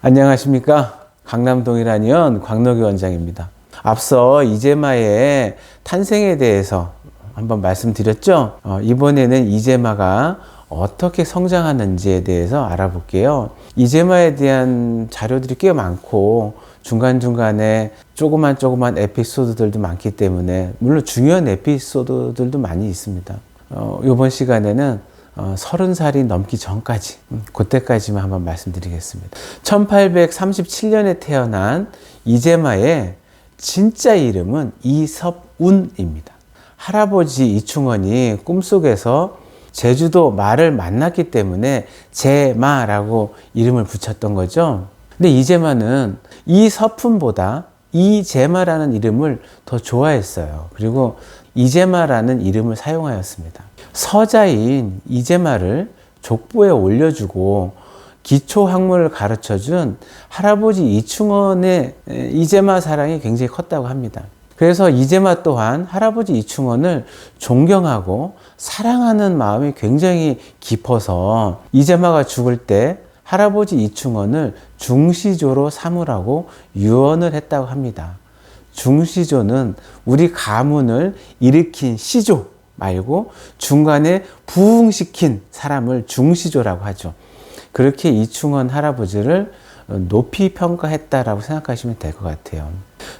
안녕하십니까. 강남 동일한의원 광록이 원장입니다. 앞서 이재마의 탄생에 대해서 한번 말씀드렸죠. 이번에는 이재마가 어떻게 성장하는지에 대해서 알아볼게요. 이재마에 대한 자료들이 꽤 많고 중간중간에 조그만 에피소드들도 많기 때문에 물론 중요한 에피소드들도 많이 있습니다. 이번 시간에는 30살이 넘기 전까지, 그때까지만 한번 말씀드리겠습니다. 1837년에 태어난 이재마의 진짜 이름은 이섭운입니다. 할아버지 이충원이 꿈속에서 제주도 마를 만났기 때문에 제마라고 이름을 붙였던 거죠. 근데 이재마는 이서푼보다 이재마라는 이름을 더 좋아했어요. 그리고 이재마라는 이름을 사용하였습니다. 서자인 이재마를 족보에 올려주고 기초학문을 가르쳐준 할아버지 이충원의 이재마 사랑이 굉장히 컸다고 합니다. 그래서 이재마 또한 할아버지 이충원을 존경하고 사랑하는 마음이 굉장히 깊어서 이재마가 죽을 때 할아버지 이충원을 중시조로 삼으라고 유언을 했다고 합니다. 중시조는 우리 가문을 일으킨 시조 말고 중간에 부흥시킨 사람을 중시조라고 하죠. 그렇게 이충원 할아버지를 높이 평가했다라고 생각하시면 될 것 같아요.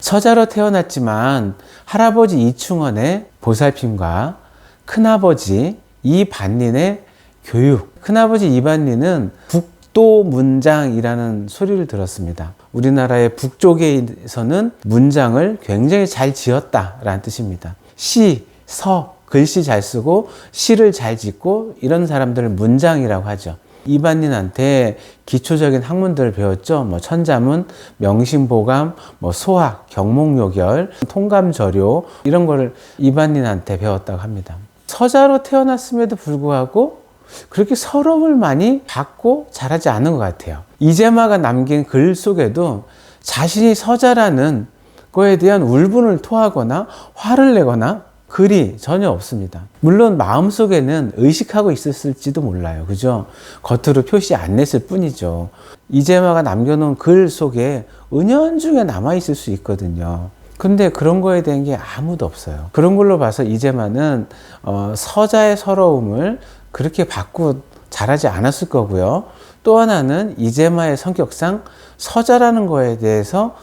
서자로 태어났지만 할아버지 이충원의 보살핌과 큰아버지 이반린의 교육, 큰아버지 이반린은 북도문장이라는 소리를 들었습니다. 우리나라의 북쪽에서는 문장을 굉장히 잘 지었다라는 뜻입니다. 시, 서, 글씨 잘 쓰고 시를 잘 짓고 이런 사람들을 문장이라고 하죠. 이반린한테 기초적인 학문들을 배웠죠. 천자문, 명심보감, 소학, 경목요결, 통감절요 이런 거를 이반린한테 배웠다고 합니다. 서자로 태어났음에도 불구하고 그렇게 서러움을 많이 받고 자라지 않은 것 같아요. 이재마가 남긴 글 속에도 자신이 서자라는 거에 대한 울분을 토하거나 화를 내거나 글이 전혀 없습니다. 물론 마음속에는 의식하고 있었을지도 몰라요. 그죠? 겉으로 표시 안 냈을 뿐이죠. 이재마가 남겨놓은 글 속에 은연중에 남아있을 수 있거든요. 근데 그런 거에 대한 게 아무도 없어요. 그런 걸로 봐서 이재마는 서자의 서러움을 그렇게 받고 자라지 않았을 거고요. 또 하나는 이재마의 성격상 서자라는 거에 대해서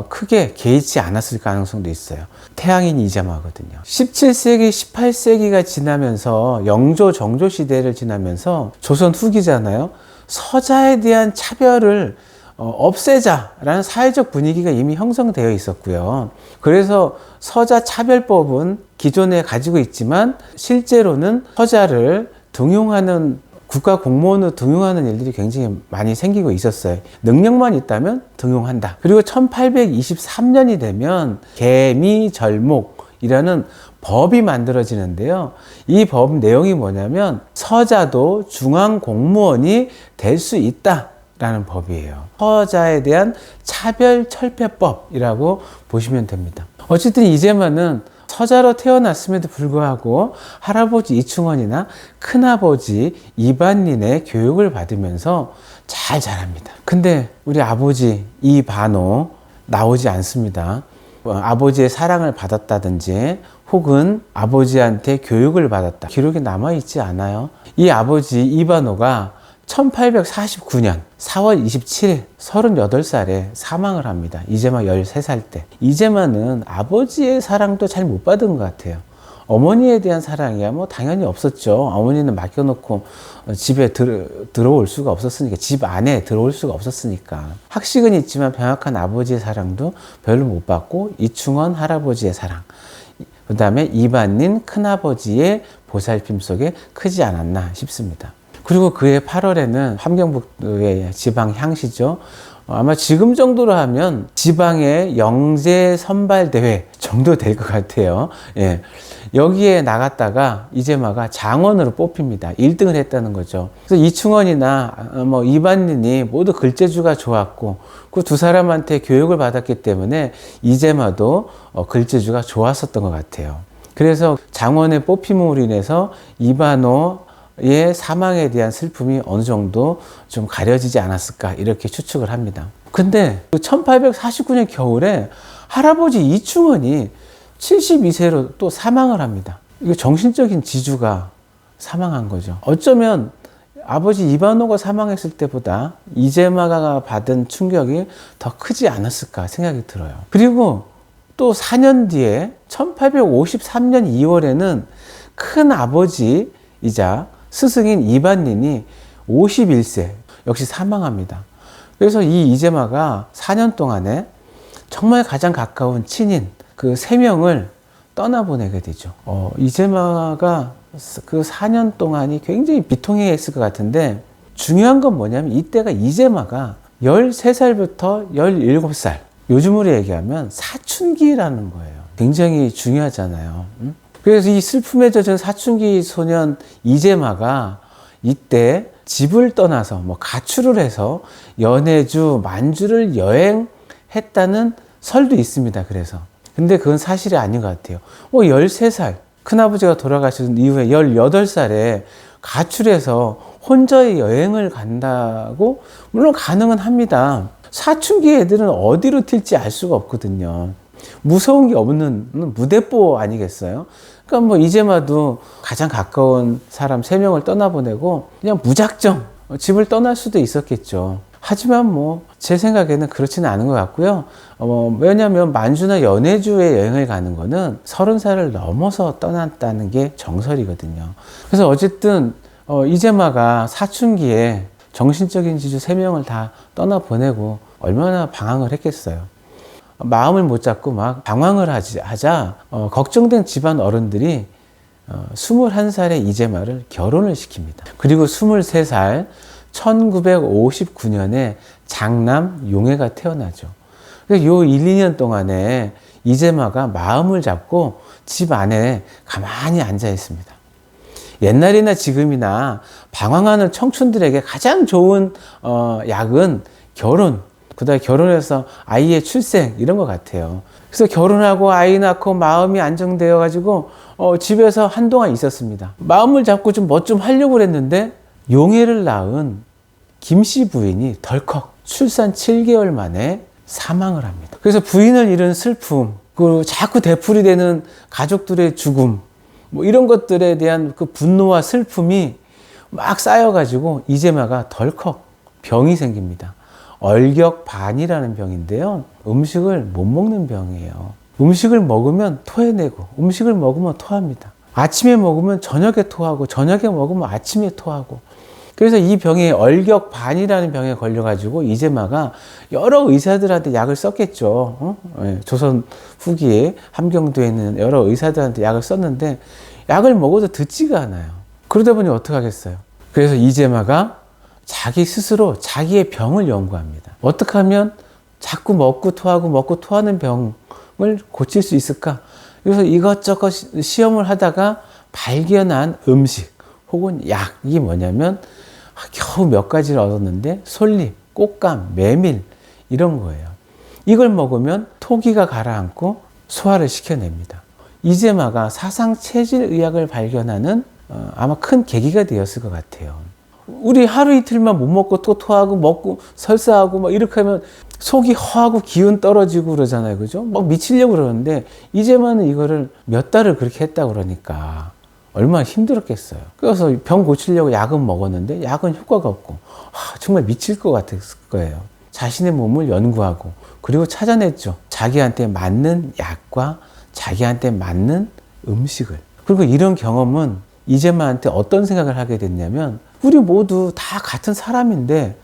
크게 개의치 않았을 가능성도 있어요. 태양인 이재마거든요. 17세기, 18세기가 지나면서 영조, 정조 시대를 지나면서 조선 후기잖아요. 서자에 대한 차별을 없애자라는 사회적 분위기가 이미 형성되어 있었고요. 그래서 서자 차별법은 기존에 가지고 있지만 실제로는 서자를 등용하는 국가 공무원으로 등용하는 일들이 굉장히 많이 생기고 있었어요. 능력만 있다면 등용한다. 그리고 1823년이 되면 계미절목이라는 법이 만들어지는데요. 이 법 내용이 뭐냐면 서자도 중앙공무원이 될 수 있다라는 법이에요. 서자에 대한 차별철폐법이라고 보시면 됩니다. 어쨌든 이재마는 서자로 태어났음에도 불구하고 할아버지 이충원이나 큰아버지 이반린의 교육을 받으면서 잘 자랍니다. 근데 우리 아버지 이반호 나오지 않습니다. 아버지의 사랑을 받았다든지 혹은 아버지한테 교육을 받았다. 기록이 남아있지 않아요. 이 아버지 이반호가 1849년 4월 27일 38살에 사망을 합니다. 이재마 13살 때. 이재마는 아버지의 사랑도 잘 못 받은 것 같아요. 어머니에 대한 사랑이야 당연히 없었죠. 어머니는 맡겨놓고 집에 들어올 수가 없었으니까, 집 안에 들어올 수가 없었으니까. 학식은 있지만 병약한 아버지의 사랑도 별로 못 받고 이충원 할아버지의 사랑, 그 다음에 이반린 큰아버지의 보살핌 속에 크지 않았나 싶습니다. 그리고 그해 8월에는 함경북도의 지방향시죠. 아마 지금 정도로 하면 지방의 영재 선발대회 정도 될 것 같아요. 예. 여기에 나갔다가 이재마가 장원으로 뽑힙니다. 1등을 했다는 거죠. 그래서 이충원이나 이반린이 모두 글재주가 좋았고 그 두 사람한테 교육을 받았기 때문에 이재마도 글재주가 좋았었던 것 같아요. 그래서 장원의 뽑힘으로 인해서 이반호 이제마의 사망에 대한 슬픔이 어느 정도 좀 가려지지 않았을까 이렇게 추측을 합니다. 근데 1849년 겨울에 할아버지 이충원이 72세로 또 사망을 합니다. 이거 정신적인 지주가 사망한 거죠. 어쩌면 아버지 이반호가 사망했을 때보다 이제마가 받은 충격이 더 크지 않았을까 생각이 들어요. 그리고 또 4년 뒤에 1853년 2월에는 큰 아버지이자 스승인 이반린이 51세 역시 사망합니다. 그래서 이 이제마가 4년 동안에 정말 가장 가까운 친인 그 3명을 떠나보내게 되죠. 이제마가 그 4년 동안이 굉장히 비통해했을 것 같은데 중요한 건 뭐냐면 이때가 이제마가 13살부터 17살 요즘으로 얘기하면 사춘기라는 거예요. 굉장히 중요하잖아요. 그래서 이 슬픔에 젖은 사춘기 소년 이제마가 이때 집을 떠나서 뭐 가출을 해서 연해주, 만주를 여행했다는 설도 있습니다. 그래서 근데 그건 사실이 아닌 것 같아요. 13살 큰아버지가 돌아가신 이후에 18살에 가출해서 혼자 여행을 간다고 물론 가능은 합니다. 사춘기 애들은 어디로 튈지 알 수가 없거든요. 무서운 게 없는 무대뽀 아니겠어요? 그러니까 뭐 이제마도 가장 가까운 사람 3명을 떠나보내고 그냥 무작정 집을 떠날 수도 있었겠죠. 하지만 뭐 제 생각에는 그렇지는 않은 것 같고요. 왜냐하면 만주나 연해주에 여행을 가는 거는 30살을 넘어서 떠났다는 게 정설이거든요. 그래서 어쨌든 이제마가 사춘기에 정신적인 지주 3명을 다 떠나보내고 얼마나 방황을 했겠어요. 마음을 못 잡고 막 방황을 하자 걱정된 집안 어른들이 21살의 이제마를 결혼을 시킵니다. 그리고 23살 1959년에 장남 용해가 태어나죠. 그래서 요 1, 2년 동안에 이제마가 마음을 잡고 집 안에 가만히 앉아 있습니다. 옛날이나 지금이나 방황하는 청춘들에게 가장 좋은 약은 결혼, 그다음에 결혼해서 아이의 출생 이런 것 같아요. 그래서 결혼하고 아이 낳고 마음이 안정되어 가지고 집에서 한동안 있었습니다. 마음을 잡고 좀 뭐 좀 하려고 했는데 용해를 낳은 김씨 부인이 덜컥 출산 7개월 만에 사망을 합니다. 그래서 부인을 잃은 슬픔, 그 자꾸 되풀이되는 가족들의 죽음, 뭐 이런 것들에 대한 그 분노와 슬픔이 막 쌓여가지고 이제마가 덜컥 병이 생깁니다. 얼격반이라는 병인데요. 음식을 못 먹는 병이에요. 음식을 먹으면 토해내고 음식을 먹으면 토합니다. 아침에 먹으면 저녁에 토하고 저녁에 먹으면 아침에 토하고 그래서 이 병에 얼격반이라는 병에 걸려가지고 이제마가 여러 의사들한테 약을 썼겠죠. 조선 후기에 함경도에 있는 여러 의사들한테 약을 썼는데 약을 먹어도 듣지가 않아요. 그러다 보니 어떡하겠어요. 그래서 이제마가 자기 스스로 자기의 병을 연구합니다. 어떻게 하면 자꾸 먹고 토하고 먹고 토하는 병을 고칠 수 있을까? 그래서 이것저것 시험을 하다가 발견한 음식 혹은 약이 뭐냐면 겨우 몇 가지를 얻었는데 솔잎, 꽃감, 메밀 이런 거예요. 이걸 먹으면 토기가 가라앉고 소화를 시켜냅니다. 이제마가 사상체질의학을 발견하는 아마 큰 계기가 되었을 것 같아요. 우리 하루 이틀만 못 먹고 또 토하고 먹고 설사하고 막 이렇게 하면 속이 허하고 기운 떨어지고 그러잖아요. 그죠? 막 미치려고 그러는데 이제마는 이거를 몇 달을 그렇게 했다 그러니까 얼마나 힘들었겠어요. 그래서 병 고치려고 약은 먹었는데 약은 효과가 없고 정말 미칠 것 같았을 거예요. 자신의 몸을 연구하고 그리고 찾아냈죠. 자기한테 맞는 약과 자기한테 맞는 음식을. 그리고 이런 경험은 이제마한테 어떤 생각을 하게 됐냐면 우리 모두 다 같은 사람인데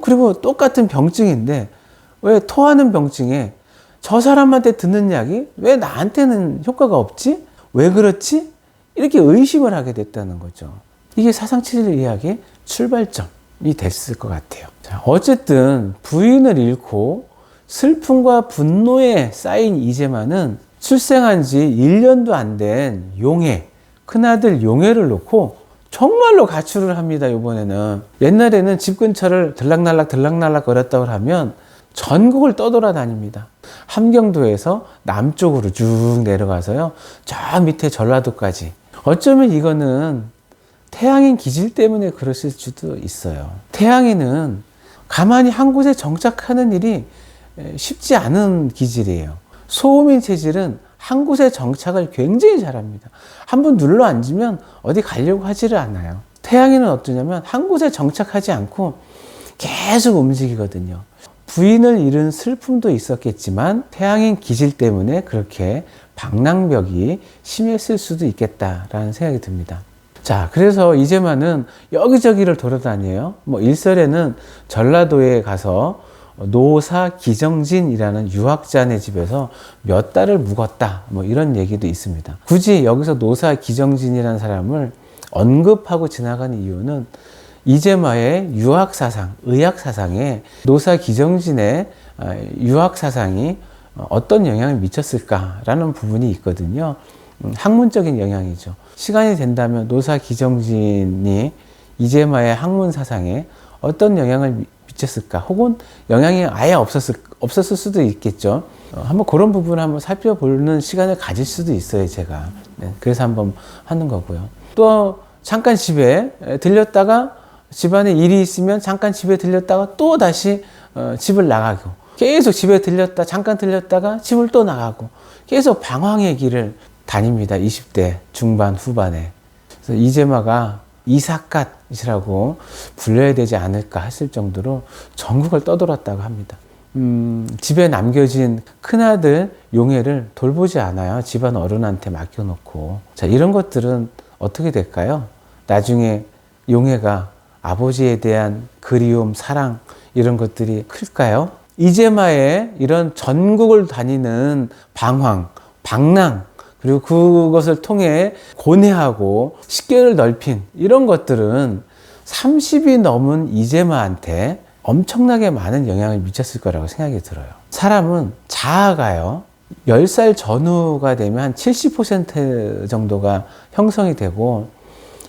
그리고 똑같은 병증인데 왜 토하는 병증에 저 사람한테 듣는 약이 왜 나한테는 효과가 없지? 왜 그렇지? 이렇게 의심을 하게 됐다는 거죠. 이게 사상체질의학의 출발점이 됐을 것 같아요. 자, 어쨌든 부인을 잃고 슬픔과 분노에 쌓인 이제마는 출생한 지 1년도 안 된 용해, 큰아들 용해를 놓고 정말로 가출을 합니다. 이번에는 옛날에는 집 근처를 들락날락 거렸다고 하면 전국을 떠돌아다닙니다. 함경도에서 남쪽으로 쭉 내려가서요. 저 밑에 전라도까지. 어쩌면 이거는 태양인 기질 때문에 그러실 수도 있어요. 태양인은 가만히 한 곳에 정착하는 일이 쉽지 않은 기질이에요. 소음인 체질은 한 곳에 정착을 굉장히 잘합니다. 한번 눌러 앉으면 어디 가려고 하지를 않아요. 태양인은 어떠냐면 한 곳에 정착하지 않고 계속 움직이거든요. 부인을 잃은 슬픔도 있었겠지만 태양인 기질 때문에 그렇게 방랑벽이 심했을 수도 있겠다라는 생각이 듭니다. 자, 그래서 이재만은 여기저기를 돌아다녀요. 일설에는 전라도에 가서 노사 기정진이라는 유학자네 집에서 몇 달을 묵었다. 이런 얘기도 있습니다. 굳이 여기서 노사 기정진이라는 사람을 언급하고 지나가는 이유는 이재마의 유학사상, 의학사상에 노사 기정진의 유학사상이 어떤 영향을 미쳤을까라는 부분이 있거든요. 학문적인 영향이죠. 시간이 된다면 노사 기정진이 이재마의 학문 사상에 어떤 영향을 미쳤을까? 혹은 영향이 아예 없었을 수도 있겠죠. 한번 그런 부분을 한번 살펴보는 시간을 가질 수도 있어요, 제가. 네, 그래서 한번 하는 거고요. 또 잠깐 집에 들렸다가 집안에 일이 있으면 잠깐 집에 들렸다가 또 다시 집을 나가고 계속 집에 잠깐 들렸다가 집을 또 나가고 계속 방황의 길을 다닙니다. 20대 중반 후반에. 그래서 이재마가 이삿갓이라고 불려야 되지 않을까 했을 정도로 전국을 떠돌았다고 합니다. 집에 남겨진 큰아들 용해를 돌보지 않아요. 집안 어른한테 맡겨놓고. 자, 이런 것들은 어떻게 될까요? 나중에 용해가 아버지에 대한 그리움, 사랑 이런 것들이 클까요? 이재마의 이런 전국을 다니는 방황, 방랑, 그리고 그것을 통해 고뇌하고 식견을 넓힌 이런 것들은 30이 넘은 이재마한테 엄청나게 많은 영향을 미쳤을 거라고 생각이 들어요. 사람은 자아가요, 10살 전후가 되면 한 70% 정도가 형성이 되고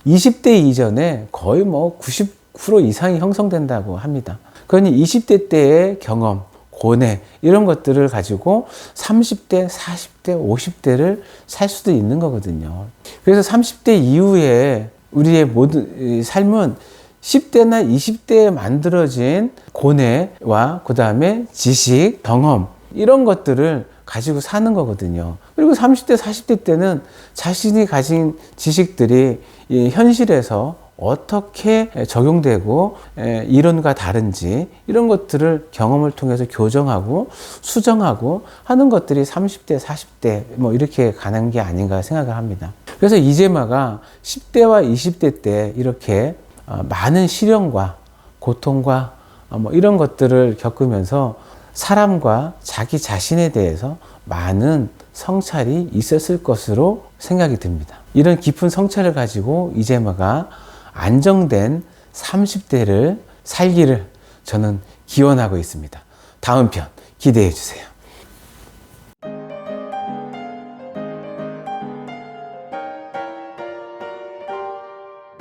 20대 이전에 거의 90% 이상이 형성된다고 합니다. 그러니 20대 때의 경험, 고뇌 이런 것들을 가지고 30대, 40대, 50대를 살 수도 있는 거거든요. 그래서 30대 이후에 우리의 모든 삶은 10대나 20대에 만들어진 고뇌와 그 다음에 지식, 경험 이런 것들을 가지고 사는 거거든요. 그리고 30대, 40대 때는 자신이 가진 지식들이 이 현실에서 어떻게 적용되고 이론과 다른지 이런 것들을 경험을 통해서 교정하고 수정하고 하는 것들이 30대, 40대 이렇게 가는 게 아닌가 생각을 합니다. 그래서 이재마가 10대와 20대 때 이렇게 많은 시련과 고통과 이런 것들을 겪으면서 사람과 자기 자신에 대해서 많은 성찰이 있었을 것으로 생각이 듭니다. 이런 깊은 성찰을 가지고 이재마가 안정된 30대를 살기를 저는 기원하고 있습니다. 다음 편 기대해 주세요.